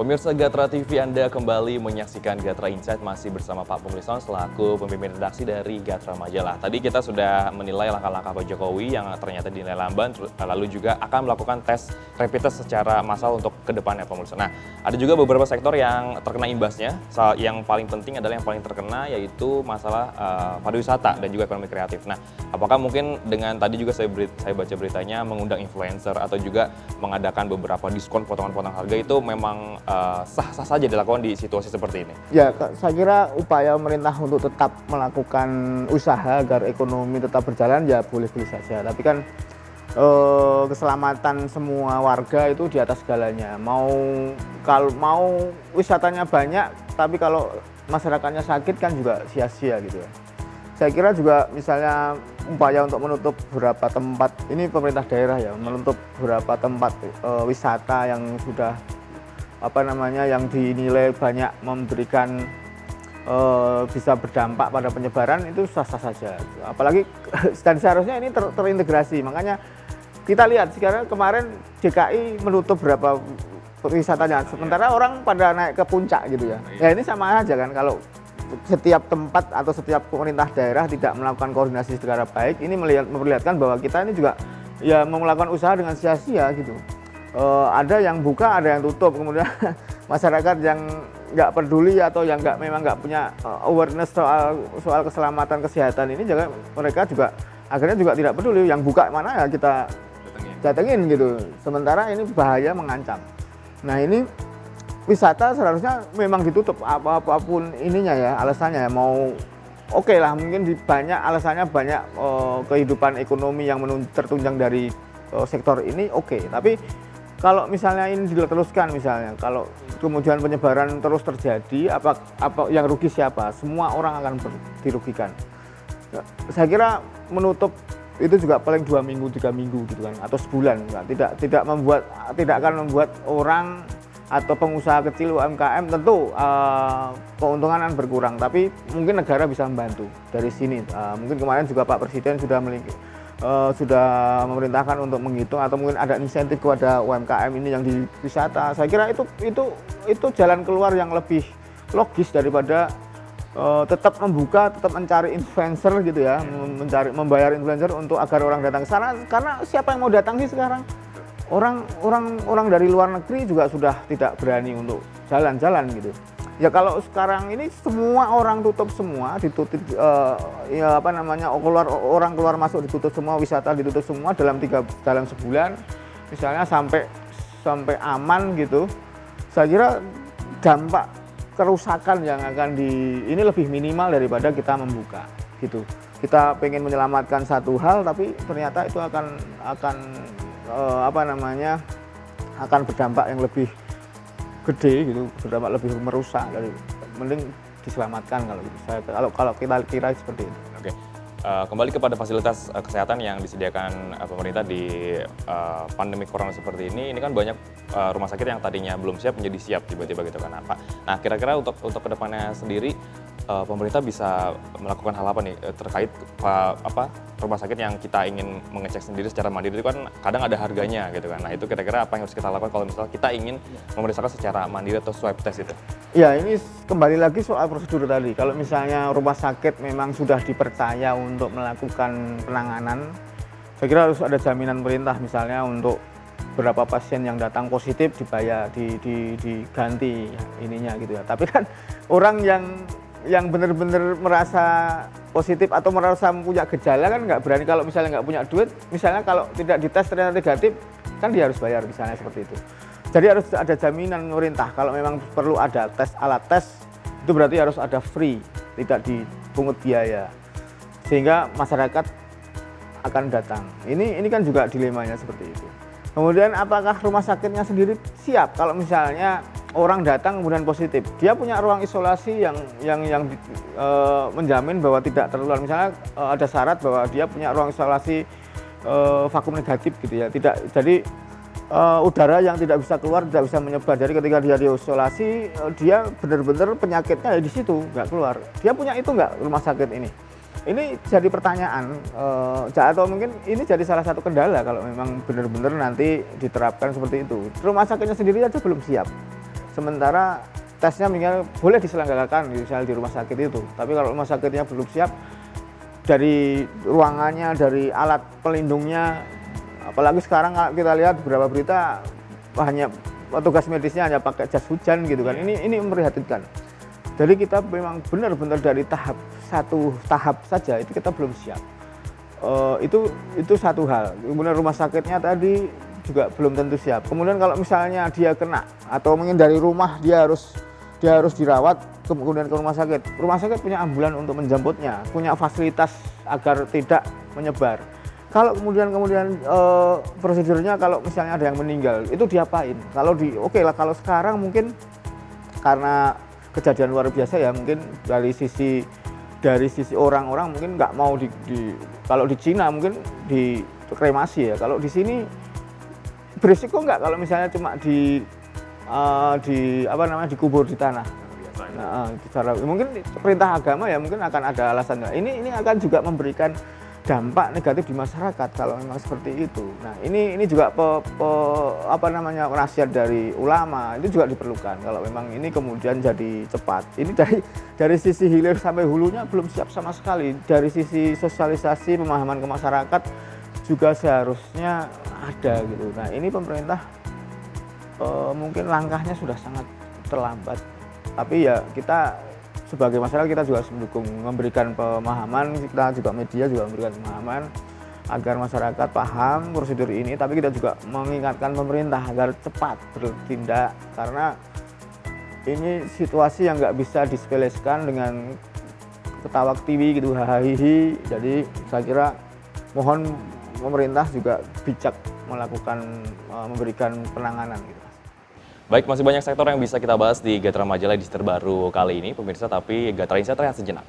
Pemirsa Gatra TV, Anda kembali menyaksikan Gatra Insight masih bersama Pak Pungli selaku pemimpin redaksi dari Gatra Majalah. Tadi kita sudah menilai langkah-langkah Pak Jokowi yang ternyata dinilai lamban, lalu juga akan melakukan tes rapid test secara massal untuk ke depannya Pak Pungli. Nah, ada juga beberapa sektor yang terkena imbasnya. Yang paling penting adalah yang paling terkena yaitu masalah pariwisata dan juga ekonomi kreatif. Nah, apakah mungkin dengan tadi juga saya baca beritanya mengundang influencer atau juga mengadakan beberapa diskon potongan-potongan harga itu memang sah-sah saja dilakukan di situasi seperti ini? Ya, saya kira upaya pemerintah untuk tetap melakukan usaha agar ekonomi tetap berjalan ya boleh-boleh saja. Tapi kan keselamatan semua warga itu di atas segalanya. Kalau mau wisatanya banyak, tapi kalau masyarakatnya sakit kan juga sia-sia gitu ya. Saya kira juga misalnya upaya untuk menutup beberapa tempat, ini pemerintah daerah ya, menutup beberapa tempat wisata yang sudah yang dinilai banyak memberikan bisa berdampak pada penyebaran, itu sah-sah saja. Apalagi dan seharusnya ini terintegrasi. Makanya kita lihat sekarang kemarin DKI menutup beberapa wisatanya, sementara orang pada naik ke puncak gitu ya. Ya ini sama aja kan, kalau setiap tempat atau setiap pemerintah daerah tidak melakukan koordinasi secara baik, ini memperlihatkan bahwa kita ini juga ya melakukan usaha dengan sia-sia gitu. Ada yang buka, ada yang tutup, kemudian masyarakat yang nggak peduli atau yang memang nggak punya awareness soal keselamatan kesehatan ini, juga mereka juga akhirnya juga tidak peduli. Yang buka mana ya kita datengin gitu. Sementara ini bahaya, mengancam. Nah ini wisata seharusnya memang ditutup apapun ininya ya, alasannya mau oke lah, mungkin alasannya banyak kehidupan ekonomi yang tertunjang dari sektor ini oke. Tapi kalau misalnya ini diteruskan, misalnya kalau kemudian penyebaran terus terjadi, apa yang rugi siapa? Semua orang akan dirugikan. Saya kira menutup itu juga paling 2 minggu, 3 minggu gitu kan, atau sebulan. Tidak akan membuat orang atau pengusaha kecil UMKM tentu keuntungan akan berkurang, tapi mungkin negara bisa membantu dari sini. Mungkin kemarin juga Pak Presiden sudah memerintahkan untuk menghitung atau mungkin ada insentif kepada UMKM ini yang di wisata. Saya kira itu jalan keluar yang lebih logis daripada tetap membuka, tetap mencari influencer gitu ya, membayar influencer untuk agar orang datang ke sana. Karena siapa yang mau datang sih sekarang? Orang dari luar negeri juga sudah tidak berani untuk jalan-jalan gitu. Ya kalau sekarang ini semua orang tutup semua, ditutup orang keluar masuk ditutup semua, wisata ditutup semua dalam sebulan misalnya sampai aman gitu. Saya kira dampak kerusakan yang akan ini lebih minimal daripada kita membuka gitu. Kita pengen menyelamatkan satu hal tapi ternyata itu akan berdampak yang lebih gede gitu, berdampak lebih merusak, dari mending diselamatkan kalau gitu. Kalau kita kira seperti itu. Oke. Kembali kepada fasilitas kesehatan yang disediakan pemerintah di pandemi corona seperti ini kan banyak rumah sakit yang tadinya belum siap menjadi siap tiba-tiba gitu kan Pak. Nah kira-kira untuk kedepannya sendiri pemerintah bisa melakukan hal apa nih terkait rumah sakit yang kita ingin mengecek sendiri secara mandiri itu kan kadang ada harganya gitu kan. Nah itu kira-kira apa yang harus kita lakukan kalau misalnya kita ingin memeriksakan secara mandiri atau swab test itu? Ya ini kembali lagi soal prosedur tadi. Kalau misalnya rumah sakit memang sudah dipercaya untuk melakukan penanganan, saya kira harus ada jaminan pemerintah misalnya untuk berapa pasien yang datang positif dibayar, diganti ininya gitu ya. Tapi kan orang yang benar-benar merasa positif atau merasa punya gejala kan nggak berani, kalau misalnya nggak punya duit, misalnya kalau tidak dites ternyata negatif, kan dia harus bayar misalnya seperti itu. Jadi harus ada jaminan pemerintah, kalau memang perlu ada alat tes, itu berarti harus ada free, tidak dipungut biaya, sehingga masyarakat akan datang. Ini kan juga dilemanya seperti itu. Kemudian apakah rumah sakitnya sendiri siap kalau misalnya orang datang kemudian positif? Dia punya ruang isolasi yang menjamin bahwa tidak tertular. Misalnya ada syarat bahwa dia punya ruang isolasi vakum negatif gitu ya. Jadi udara yang tidak bisa keluar, tidak bisa menyebar. Jadi ketika dia diisolasi, dia benar-benar penyakitnya di situ, nggak keluar. Dia punya itu nggak rumah sakit ini? Ini jadi pertanyaan, atau mungkin ini jadi salah satu kendala kalau memang benar-benar nanti diterapkan seperti itu. Rumah sakitnya sendiri aja belum siap. Sementara tesnya minimal boleh diselenggarakan misalnya di rumah sakit itu. Tapi kalau rumah sakitnya belum siap, dari ruangannya, dari alat pelindungnya, apalagi sekarang kita lihat beberapa berita hanya petugas medisnya hanya pakai jas hujan gitu kan. Ini memprihatinkan. Jadi kita memang benar-benar dari satu tahap saja itu kita belum siap. Itu satu hal. Kemudian rumah sakitnya tadi juga belum tentu siap. Kemudian kalau misalnya dia kena atau mungkin dari rumah dia harus dirawat kemudian ke rumah sakit. Rumah sakit punya ambulan untuk menjemputnya, punya fasilitas agar tidak menyebar. Kalau kemudian prosedurnya kalau misalnya ada yang meninggal itu diapain? Oke lah kalau sekarang mungkin karena kejadian luar biasa ya, mungkin dari sisi orang-orang mungkin nggak mau kalau di Cina mungkin dikremasi ya. Kalau di sini berisiko nggak kalau misalnya cuma dikubur di tanah? Nah, mungkin perintah agama ya mungkin akan ada alasannya. Ini akan juga memberikan dampak negatif di masyarakat kalau memang seperti itu. Nah, ini juga nasihat dari ulama itu juga diperlukan kalau memang ini kemudian jadi cepat. Ini dari sisi hilir sampai hulunya belum siap sama sekali. Dari sisi sosialisasi pemahaman ke masyarakat juga seharusnya ada gitu. Nah, ini pemerintah mungkin langkahnya sudah sangat terlambat. Tapi ya kita sebagai masyarakat kita juga harus mendukung, memberikan pemahaman, kita juga media juga memberikan pemahaman agar masyarakat paham prosedur ini, tapi kita juga mengingatkan pemerintah agar cepat bertindak karena ini situasi yang nggak bisa disepelekan dengan ketawa TV gitu, hahihi. Jadi saya kira mohon pemerintah juga bijak memberikan penanganan gitu. Baik, masih banyak sektor yang bisa kita bahas di Gatra Majalah edisi terbaru kali ini, pemirsa, tapi Gatra Insight rehat sejenak.